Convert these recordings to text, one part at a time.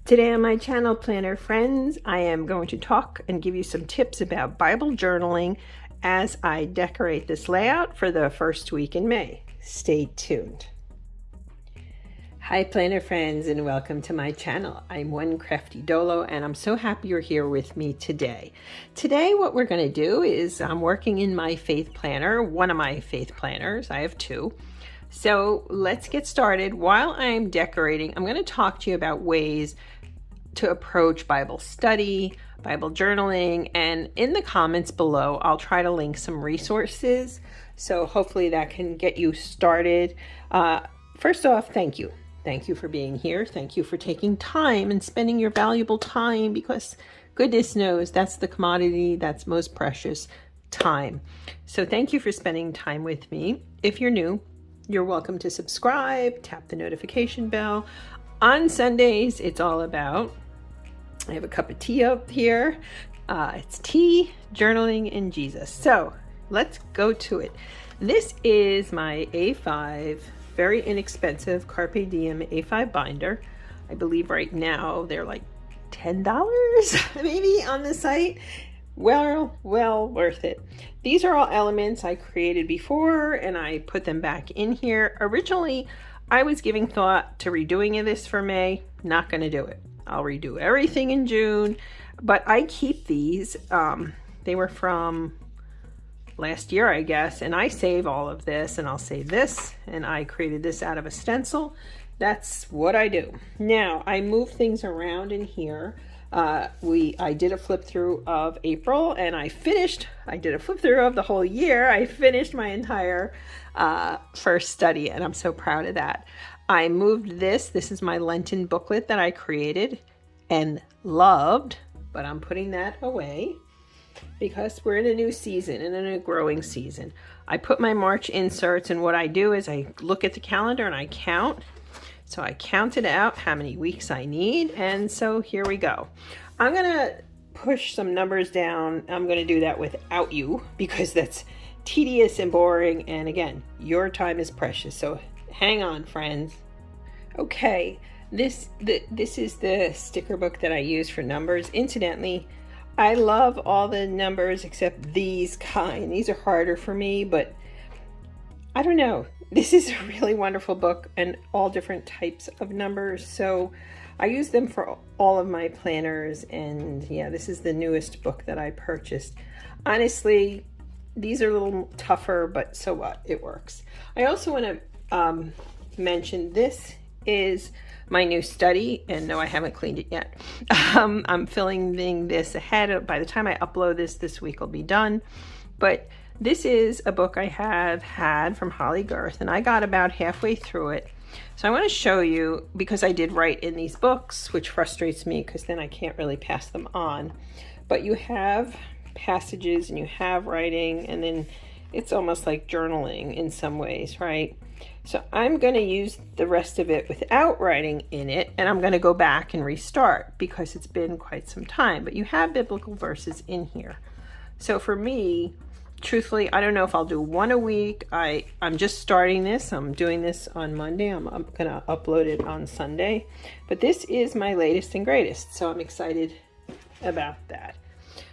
Today on my channel, Planner Friends, I am going to talk and give you some tips about Bible journaling as I decorate this layout for the first week in May. Stay tuned. Hi Planner Friends, and welcome to my channel. I'm One Crafty Dolo and I'm so happy you're here with me today. Today what we're going to do is I'm working in my faith planner, one of my faith planners. I have two. So let's get started. While I'm decorating, I'm going to talk to you about ways to approach Bible study, Bible journaling, and in the comments below, I'll try to link some resources. So hopefully that can get you started. First off, thank you. Thank you for being here. Thank you for taking time and spending your valuable time, because goodness knows that's the commodity that's most precious, time. So thank you for spending time with me. If you're new, you're welcome to subscribe, tap the notification bell. On Sundays, it's all about, I have a cup of tea up here. It's tea, journaling, and Jesus. So let's go to it. This is my A5, very inexpensive Carpe Diem A5 binder. I believe right now they're like $10 maybe on the site. Well worth it. These are all elements I created before and I put them back in here. Originally, I was giving thought to redoing this for May. Not going to do it. I'll redo everything in June, but I keep these. They were from last year, I guess, and I save all of this, and I'll save this, and I created this out of a stencil. That's what I do. Now, I move things around in here. I did a flip through of April, and I did a flip through of the whole year. I finished my entire first study, and I'm so proud of that. I moved this. This is my Lenten booklet that I created and loved, but I'm putting that away because we're in a new season, in a new growing season. I put my March inserts, and what I do is I look at the calendar and I count. So I counted out how many weeks I need, and so here we go. I'm gonna push some numbers down. I'm gonna do that without you because that's tedious and boring, and again, your time is precious, so hang on, friends. Okay, this is the sticker book that I use for numbers. Incidentally, I love all the numbers except these kind. These are harder for me, but I don't know. This is a really wonderful book and all different types of numbers. So I use them for all of my planners. And yeah, this is the newest book that I purchased. Honestly, these are a little tougher, but so what? It works. I also want to mention this is my new study, and no, I haven't cleaned it yet. I'm filling this ahead. By the time I upload this week will be done. But this is a book I have had from Holley Gerth, and I got about halfway through it. So I want to show you, because I did write in these books, which frustrates me because then I can't really pass them on. But you have passages and you have writing, and then it's almost like journaling in some ways, right? So I'm going to use the rest of it without writing in it, and I'm going to go back and restart because it's been quite some time. But you have biblical verses in here. So for me, truthfully, I don't know if I'll do one a week. I'm just starting this. I'm doing this on Monday. I'm going to upload it on Sunday. But this is my latest and greatest, so I'm excited about that.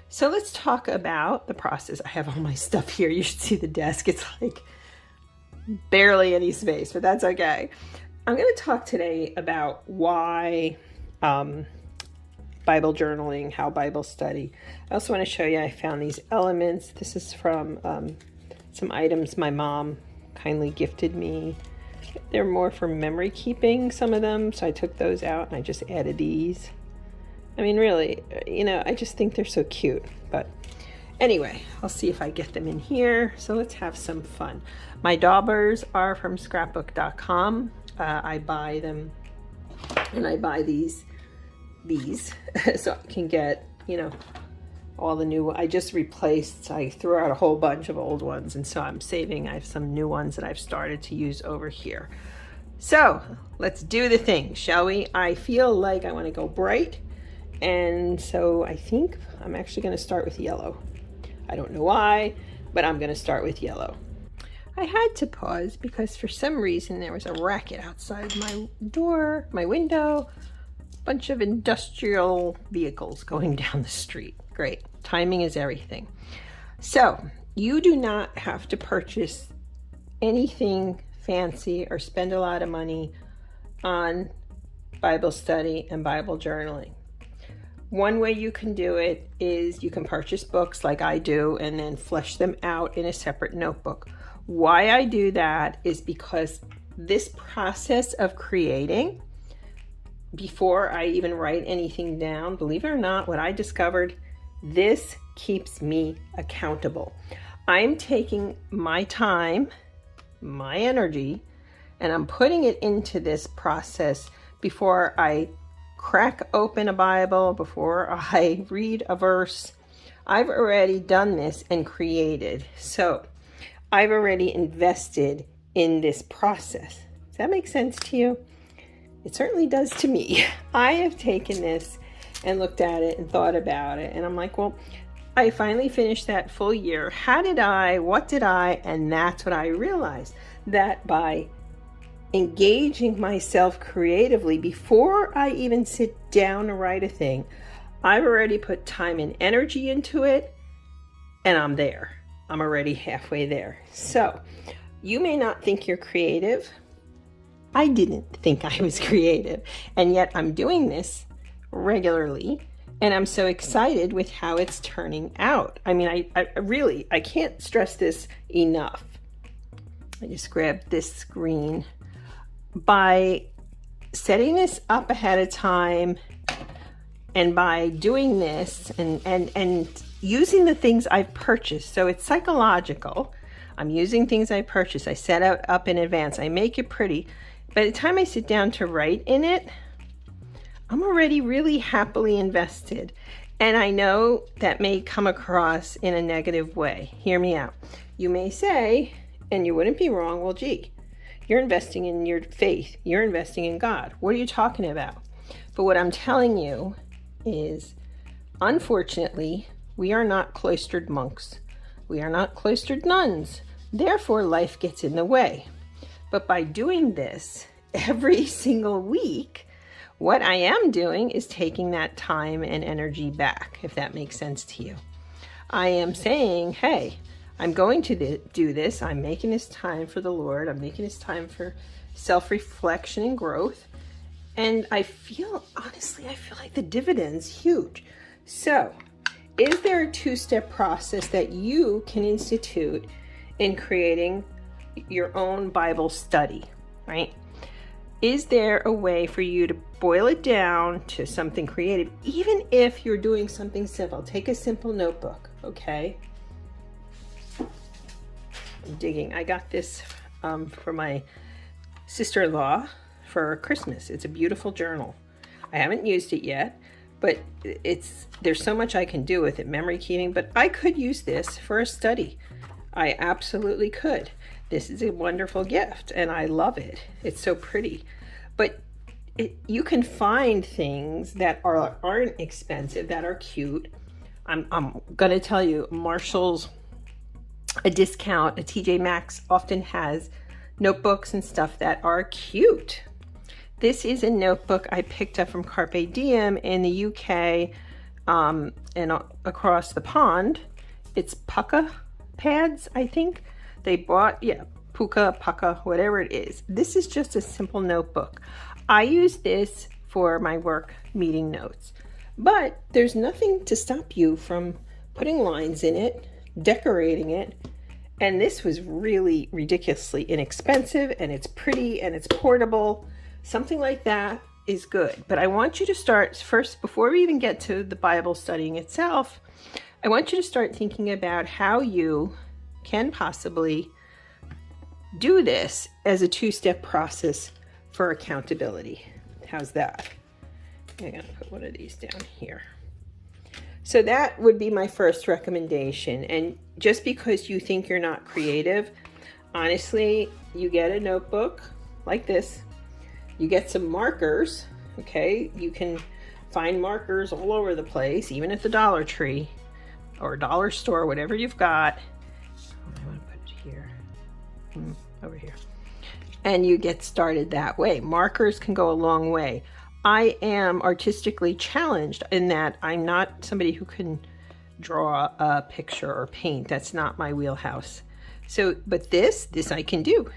So let's talk about the process. I have all my stuff here. You should see the desk. It's like barely any space, but that's okay. I'm going to talk today about why Bible journaling, how Bible study. I also want to show you, I found these elements. This is from some items my mom kindly gifted me. They're more for memory keeping, some of them, so I took those out and I just added these. I mean, really, you know, I just think they're so cute. But anyway, I'll see if I get them in here. So let's have some fun. My daubers are from scrapbook.com. I buy them, and I buy these so I can get, you know, all the new. I just replaced, I threw out a whole bunch of old ones, and so I'm saving. I have some new ones that I've started to use over here. So let's do the thing, shall we? I feel like I want to go bright, and so I think I'm actually going to start with yellow. I don't know why, but I'm going to start with yellow. I had to pause because for some reason there was a racket outside my door, my window. Bunch of industrial vehicles going down the street. Great. Timing is everything. So you do not have to purchase anything fancy or spend a lot of money on Bible study and Bible journaling. One way you can do it is you can purchase books like I do and then flesh them out in a separate notebook. Why I do that is because this process of creating, before I even write anything down, believe it or not, what I discovered, this keeps me accountable. I'm taking my time, my energy, and I'm putting it into this process before I crack open a Bible, before I read a verse. I've already done this and created. So I've already invested in this process. Does that make sense to you? It certainly does to me. I have taken this and looked at it and thought about it. And I'm like, well, I finally finished that full year. How did I? What did I? And that's what I realized. That by engaging myself creatively before I even sit down to write a thing, I've already put time and energy into it, and I'm there. I'm already halfway there. So you may not think you're creative. I didn't think I was creative, and yet I'm doing this regularly, and I'm so excited with how it's turning out. I mean, I can't stress this enough. I just grabbed this screen. By setting this up ahead of time and by doing this and using the things I've purchased, so it's psychological. I'm using things I purchased. I set it up in advance. I make it pretty. By the time I sit down to write in it, I'm already really happily invested. And I know that may come across in a negative way. Hear me out. You may say, and you wouldn't be wrong, well, gee, you're investing in your faith. You're investing in God. What are you talking about? But what I'm telling you is, unfortunately, we are not cloistered monks. We are not cloistered nuns. Therefore, life gets in the way. But by doing this every single week, what I am doing is taking that time and energy back, if that makes sense to you. I am saying, hey, I'm going to do this. I'm making this time for the Lord. I'm making this time for self-reflection and growth. And honestly, I feel like the dividend's huge. So, is there a two-step process that you can institute in creating your own Bible study, right? Is there a way for you to boil it down to something creative, even if you're doing something simple? Take a simple notebook, okay? I'm digging. I got this for my sister-in-law for Christmas. It's a beautiful journal. I haven't used it yet, but there's so much I can do with it, memory keeping, but I could use this for a study. I absolutely could. This is a wonderful gift, and I love it. It's so pretty. But you can find things that aren't expensive, that are cute. I'm going to tell you, Marshall's, a discount, a TJ Maxx often has notebooks and stuff that are cute. This is a notebook I picked up from Carpe Diem in the UK and across the pond. It's Pucka pads, I think. They bought, Pucka, whatever it is. This is just a simple notebook. I use this for my work meeting notes, but there's nothing to stop you from putting lines in it, decorating it, and this was really ridiculously inexpensive, and it's pretty, and it's portable. Something like that is good. But I want you to start first, before we even get to the Bible studying itself, I want you to start thinking about how you can possibly do this as a two-step process for accountability. How's that? I'm going to put one of these down here. So that would be my first recommendation. And just because you think you're not creative, honestly, you get a notebook like this. You get some markers, okay? You can find markers all over the place, even at the Dollar Tree or dollar store, whatever you've got. I want to put it here, over here. And you get started that way. Markers can go a long way. I am artistically challenged in that I'm not somebody who can draw a picture or paint. That's not my wheelhouse. So, but this I can do.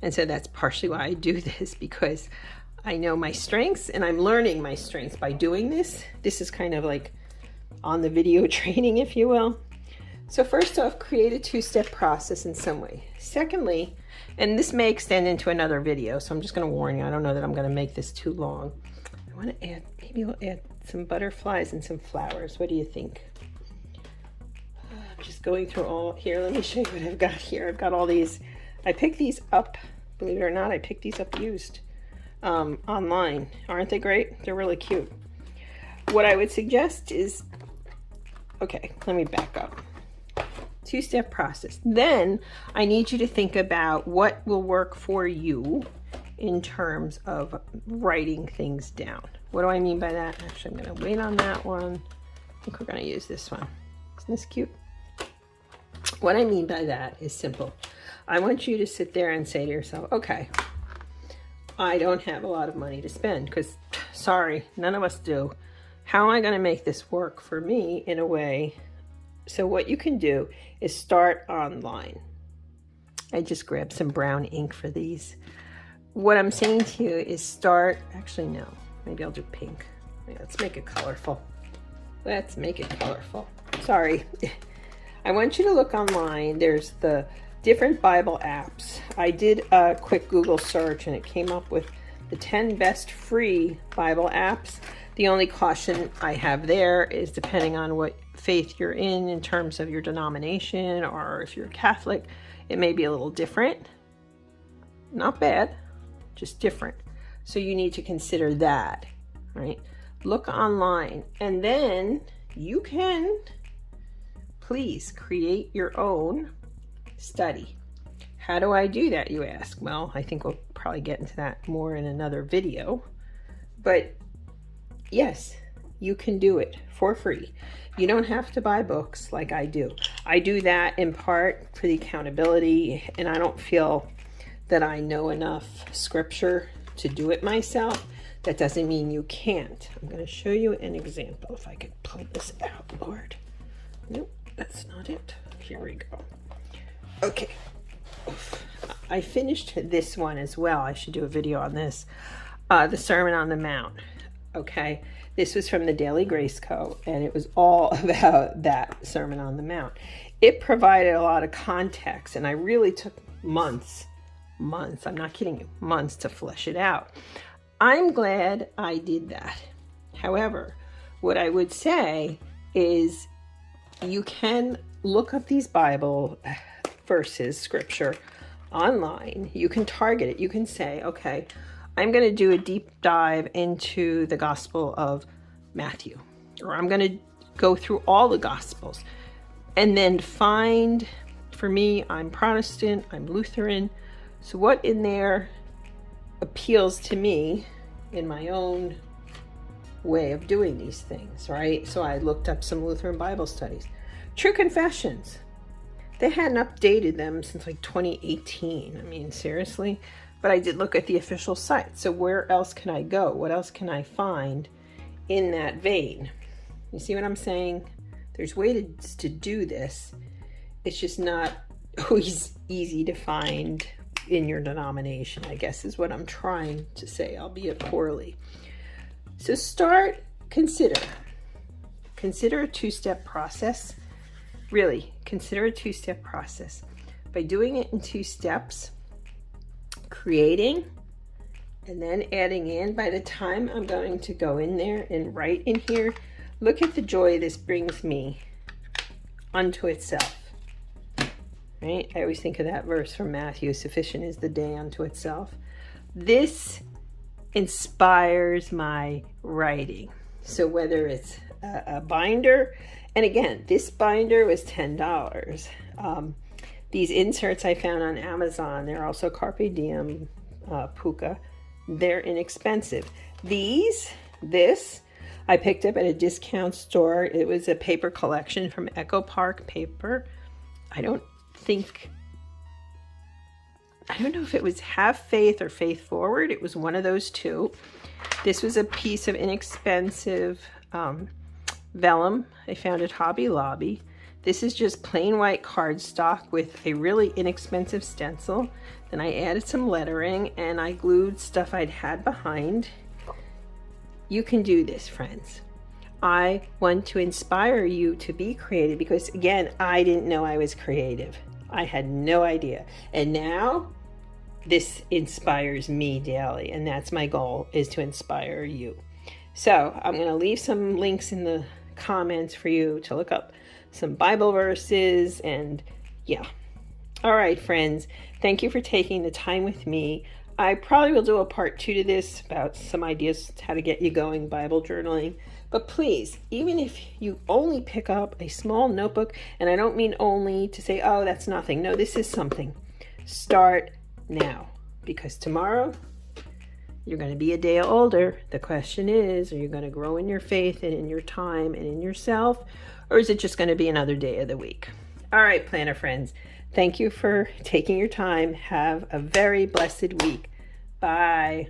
And so that's partially why I do this, because I know my strengths and I'm learning my strengths by doing this. This is kind of like on the video training, if you will. So first off, create a two-step process in some way. Secondly, and this may extend into another video, so I'm just going to warn you, I don't know that I'm going to make this too long. I want to add, maybe we'll add some butterflies and some flowers. What do you think? I'm just going through all, here, let me show you what I've got here. I've got all these, I picked these up, believe it or not, I picked these up used online. Aren't they great? They're really cute. What I would suggest is, okay, let me back up. Two-step process. Then I need you to think about what will work for you in terms of writing things down. What do I mean by that? Actually, I'm going to wait on that one. I think we're going to use this one. Isn't this cute? What I mean by that is simple. I want you to sit there and say to yourself, okay, I don't have a lot of money to spend, because, sorry, none of us do. How am I going to make this work for me in a way? So what you can do is start online. I just grabbed some brown ink for these. What I'm saying to you is start, actually no, maybe I'll do pink. Let's make it colorful. Let's make it colorful. Sorry. I want you to look online. There's the different Bible apps. I did a quick Google search and it came up with the 10 best free Bible apps. The only caution I have there is depending on what faith you're in terms of your denomination, or if you're Catholic, it may be a little different. Not bad, just different. So you need to consider that, right? Look online, and then you can please create your own study. How do I do that, you ask? Well, I think we'll probably get into that more in another video, but yes, you can do it for free. You don't have to buy books like I do. I do that in part for the accountability, and I don't feel that I know enough scripture to do it myself. That doesn't mean you can't. I'm going to show you an example if I could pull this out, Lord. Nope, that's not it. Here we go. Okay. I finished this one as well. I should do a video on this. The Sermon on the Mount. Okay, this was from the Daily Grace Co., and it was all about that Sermon on the Mount. It provided a lot of context, and I really took months, I'm not kidding you, months to flesh it out. I'm glad I did that. However, what I would say is you can look up these Bible verses, scripture, online. You can target it. You can say, okay, I'm going to do a deep dive into the Gospel of Matthew, or I'm going to go through all the Gospels and then find, for me, I'm Protestant, I'm Lutheran, so what in there appeals to me in my own way of doing these things, right? So I looked up some Lutheran Bible studies. True Confessions, they hadn't updated them since like 2018. I mean, seriously. But I did look at the official site. So where else can I go? What else can I find in that vein? You see what I'm saying? There's ways to do this. It's just not always easy to find in your denomination, I guess is what I'm trying to say, albeit poorly. So consider a two-step process. Really, consider a two-step process. By doing it in two steps, creating and then adding in, by the time I'm going to go in there and write in here, look at the joy this brings me unto itself. Right? I always think of that verse from Matthew, sufficient is the day unto itself. This inspires my writing. So whether it's a binder, and again, this binder was $10. These inserts I found on Amazon, they're also Carpe Diem Puka. They're inexpensive. This I picked up at a discount store. It was a paper collection from Echo Park Paper. I don't know if it was Have Faith or Faith Forward. It was one of those two. This was a piece of inexpensive vellum I found at Hobby Lobby. This is just plain white cardstock with a really inexpensive stencil. Then I added some lettering and I glued stuff I'd had behind. You can do this, friends. I want to inspire you to be creative because, again, I didn't know I was creative. I had no idea. And now this inspires me daily, and that's my goal, is to inspire you. So I'm going to leave some links in the comments for you to look up some Bible verses, and yeah. All right, friends, thank you for taking the time with me. I probably will do a part 2 to this about some ideas how to get you going Bible journaling. But please, even if you only pick up a small notebook, and I don't mean only to say, oh, that's nothing. No, this is something. Start now, because tomorrow you're going to be a day older. The question is, are you going to grow in your faith and in your time and in yourself, or is it just going to be another day of the week? All right, planner friends, thank you for taking your time. Have a very blessed week. Bye.